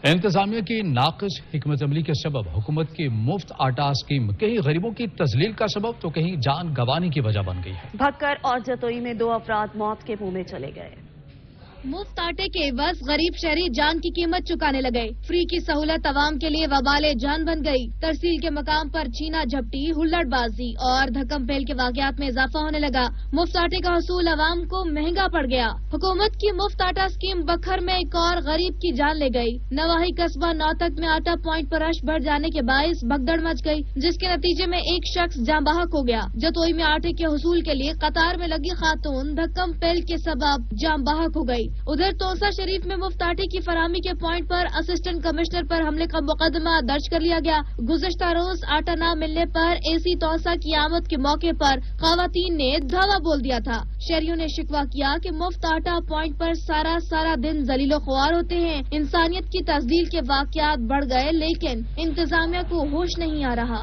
انتظامیہ کی ناقص حکمت عملی کے سبب حکومت کی مفت آٹا اسکیم کہیں غریبوں کی تذلیل کا سبب تو کہیں جان گنوانے کی وجہ بن گئی ہے۔ بھکر اور جتوئی میں 2 افراد موت کے منہ میں چلے گئے۔ مفت آٹے کے عوض غریب شہری جان کی قیمت چکانے لگے۔ فری کی سہولت عوام کے لیے وبال جان بن گئی۔ ترسیل کے مقام پر چھینا جھپٹی، ہلڑ بازی اور دھکم پھیل کے واقعات میں اضافہ ہونے لگا۔ مفت آٹے کا حصول عوام کو مہنگا پڑ گیا۔ حکومت کی مفت آٹا اسکیم بکھر میں ایک اور غریب کی جان لے گئی۔ نواحی قصبہ نوتک میں آٹا پوائنٹ پر رش بڑھ جانے کے باعث بھگدڑ مچ گئی، جس کے نتیجے میں ایک شخص جاں بحق ہو گیا۔ جتوئی میں آٹے کے حصول کے لیے قطار میں لگی خاتون دھکم پھیل کے سبب جاں بحق ہو گئی۔ ادھر توسا شریف میں مفت آٹے کی فراہمی کے پوائنٹ پر اسسٹنٹ کمشنر پر حملے کا مقدمہ درج کر لیا گیا۔ گزشتہ روز آٹا نہ ملنے پر AC توسا کی آمد کے موقع پر خواتین نے دھاوا بول دیا تھا۔ شہریوں نے شکوہ کیا کہ مفت آٹا پوائنٹ پر سارا دن ذلیل و خوار ہوتے ہیں۔ انسانیت کی تذلیل کے واقعات بڑھ گئے، لیکن انتظامیہ کو ہوش نہیں آ رہا۔